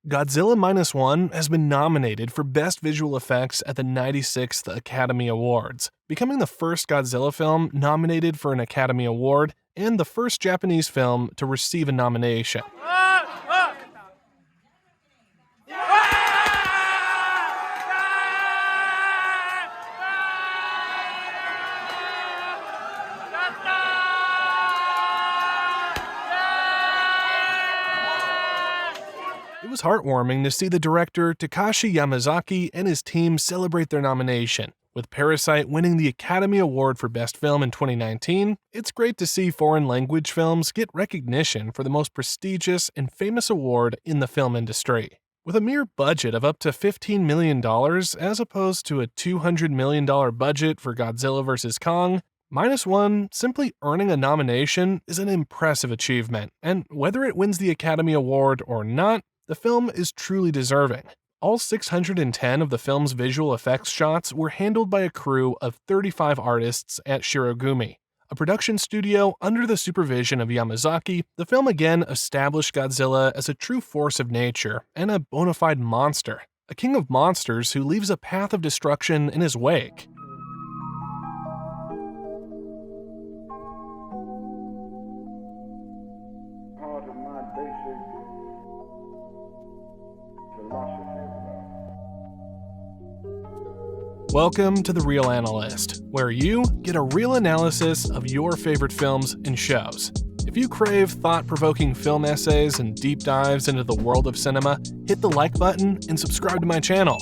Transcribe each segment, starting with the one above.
Godzilla Minus One has been nominated for Best Visual Effects at the 96th Academy Awards, becoming the first Godzilla film nominated for an Academy Award and the first Japanese film to receive a nomination. It was heartwarming to see the director Takashi Yamazaki and his team celebrate their nomination. With Parasite winning the Academy Award for Best Film in 2019, it's great to see foreign language films get recognition for the most prestigious and famous award in the film industry. With a mere budget of up to $15 million as opposed to a $200 million budget for Godzilla vs. Kong, Minus One simply earning a nomination is an impressive achievement, and whether it wins the Academy Award or not, the film is truly deserving. All 610 of the film's visual effects shots were handled by a crew of 35 artists at Shirogumi, a production studio under the supervision of Yamazaki. The film again established Godzilla as a true force of nature and a bona fide monster, a king of monsters who leaves a path of destruction in his wake. Welcome to the Reel Analyst, where you get a real analysis of your favorite films and shows. If you crave thought-provoking film essays and deep dives into the world of cinema, hit the like button and subscribe to my channel.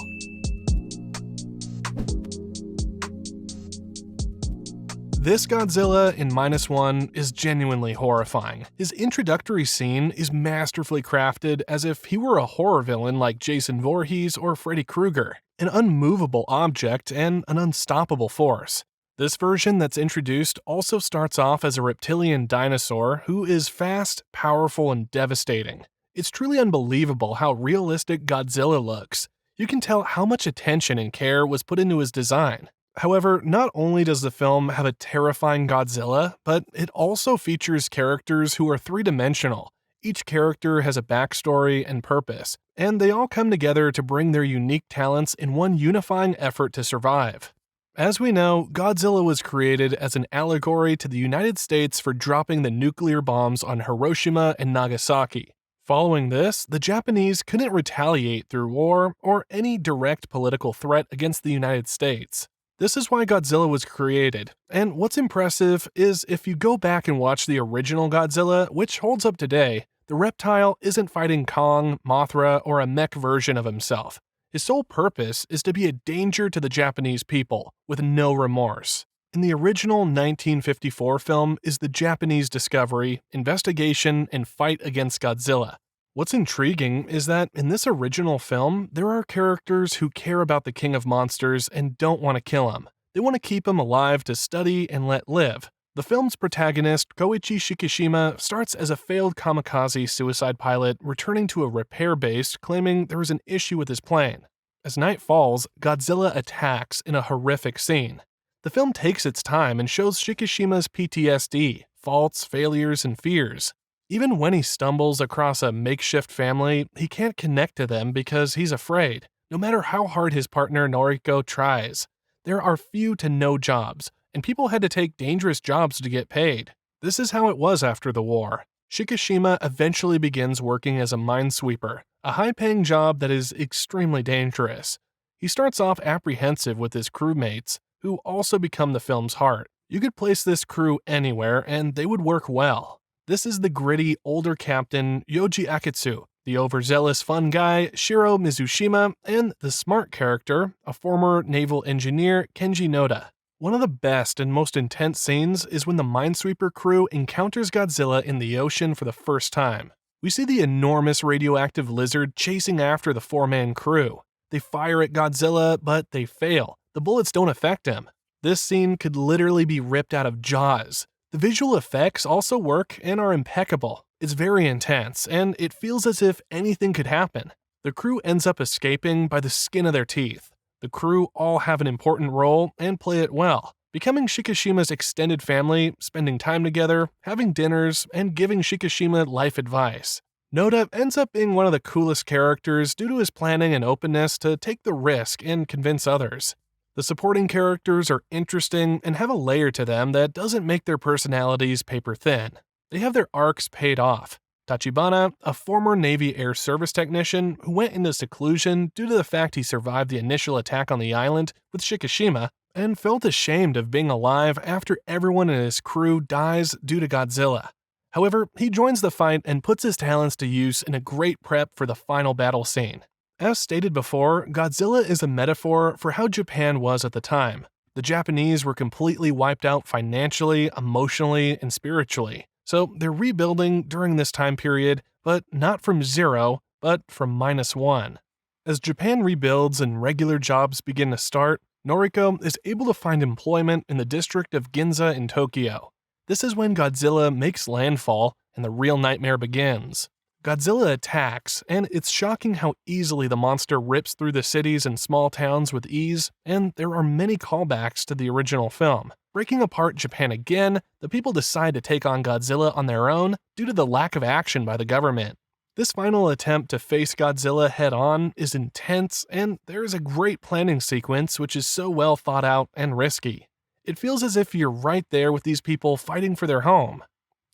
This Godzilla in Minus One is genuinely horrifying. His introductory scene is masterfully crafted as if he were a horror villain like Jason Voorhees or Freddy Krueger, an unmovable object and an unstoppable force. This version that's introduced also starts off as a reptilian dinosaur who is fast, powerful, and devastating. It's truly unbelievable how realistic Godzilla looks. You can tell how much attention and care was put into his design. However, not only does the film have a terrifying Godzilla, but it also features characters who are three-dimensional. Each character has a backstory and purpose, and they all come together to bring their unique talents in one unifying effort to survive. As we know, Godzilla was created as an allegory to the United States for dropping the nuclear bombs on Hiroshima and Nagasaki. Following this, the Japanese couldn't retaliate through war or any direct political threat against the United States. This is why Godzilla was created, and what's impressive is if you go back and watch the original Godzilla, which holds up today, the reptile isn't fighting Kong, Mothra, or a mech version of himself. His sole purpose is to be a danger to the Japanese people, with no remorse. In the original 1954 film is the Japanese discovery, investigation, and fight against Godzilla. What's intriguing is that in this original film, there are characters who care about the King of Monsters and don't want to kill him. They want to keep him alive to study and let live. The film's protagonist, Koichi Shikishima, starts as a failed kamikaze suicide pilot returning to a repair base claiming there was an issue with his plane. As night falls, Godzilla attacks in a horrific scene. The film takes its time and shows Shikishima's PTSD, faults, failures, and fears. Even when he stumbles across a makeshift family, he can't connect to them because he's afraid, no matter how hard his partner Noriko tries. There are few to no jobs, and people had to take dangerous jobs to get paid. This is how it was after the war. Shikishima eventually begins working as a minesweeper, a high-paying job that is extremely dangerous. He starts off apprehensive with his crewmates, who also become the film's heart. You could place this crew anywhere, and they would work well. This is the gritty, older captain Yoji Akitsu, the overzealous fun guy Shiro Mizushima, and the smart character, a former naval engineer Kenji Noda. One of the best and most intense scenes is when the minesweeper crew encounters Godzilla in the ocean for the first time. We see the enormous radioactive lizard chasing after the four-man crew. They fire at Godzilla, but they fail. The bullets don't affect him. This scene could literally be ripped out of Jaws. The visual effects also work and are impeccable. It's very intense, and it feels as if anything could happen. The crew ends up escaping by the skin of their teeth. The crew all have an important role and play it well, becoming Shikishima's extended family, spending time together, having dinners, and giving Shikishima life advice. Noda ends up being one of the coolest characters due to his planning and openness to take the risk and convince others. The supporting characters are interesting and have a layer to them that doesn't make their personalities paper thin. They have their arcs paid off. Tachibana, a former Navy Air Service technician who went into seclusion due to the fact he survived the initial attack on the island with Shikishima and felt ashamed of being alive after everyone in his crew dies due to Godzilla. However, he joins the fight and puts his talents to use in a great prep for the final battle scene. As stated before, Godzilla is a metaphor for how Japan was at the time. The Japanese were completely wiped out financially, emotionally, and spiritually. So they're rebuilding during this time period, but not from zero, but from -1. As Japan rebuilds and regular jobs begin to start, Noriko is able to find employment in the district of Ginza in Tokyo. This is when Godzilla makes landfall and the real nightmare begins. Godzilla attacks, and it's shocking how easily the monster rips through the cities and small towns with ease, and there are many callbacks to the original film. Breaking apart Japan again, the people decide to take on Godzilla on their own due to the lack of action by the government. This final attempt to face Godzilla head-on is intense, and there is a great planning sequence which is so well thought out and risky. It feels as if you're right there with these people fighting for their home.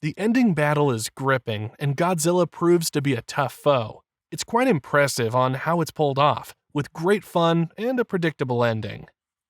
The ending battle is gripping, and Godzilla proves to be a tough foe. It's quite impressive on how it's pulled off, with great fun and a predictable ending.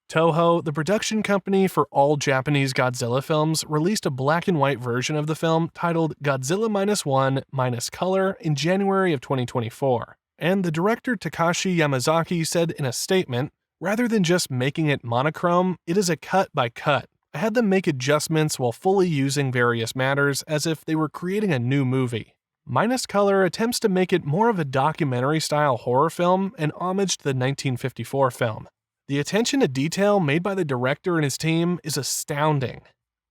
Toho, the production company for all Japanese Godzilla films, released a black and white version of the film titled Godzilla Minus One Minus Color in January of 2024. And the director Takashi Yamazaki said in a statement, "Rather than just making it monochrome, it is a cut by cut. I had them make adjustments while fully using various matters as if they were creating a new movie." Minus Color attempts to make it more of a documentary-style horror film and homage to the 1954 film. The attention to detail made by the director and his team is astounding.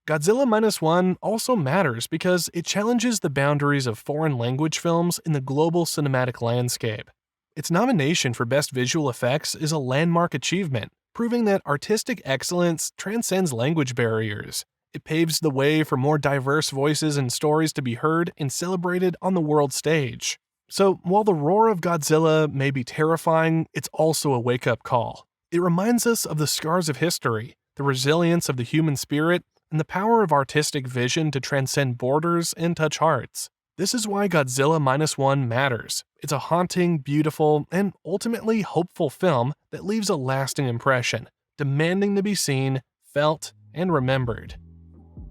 Godzilla Minus One also matters because it challenges the boundaries of foreign language films in the global cinematic landscape. Its nomination for Best Visual Effects is a landmark achievement, proving that artistic excellence transcends language barriers. It paves the way for more diverse voices and stories to be heard and celebrated on the world stage. So, while the roar of Godzilla may be terrifying, it's also a wake-up call. It reminds us of the scars of history, the resilience of the human spirit, and the power of artistic vision to transcend borders and touch hearts. This is why Godzilla Minus One matters. It's a haunting, beautiful, and ultimately hopeful film that leaves a lasting impression, demanding to be seen, felt, and remembered.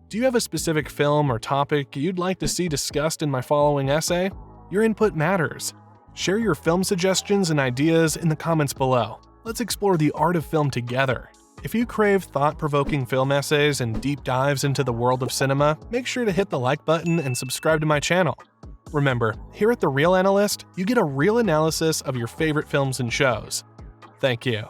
Do you have a specific film or topic you'd like to see discussed in my following essay? Your input matters. Share your film suggestions and ideas in the comments below. Let's explore the art of film together. If you crave thought-provoking film essays and deep dives into the world of cinema, make sure to hit the like button and subscribe to my channel. Remember, here at the Reel Analyst, you get a real analysis of your favorite films and shows. Thank you.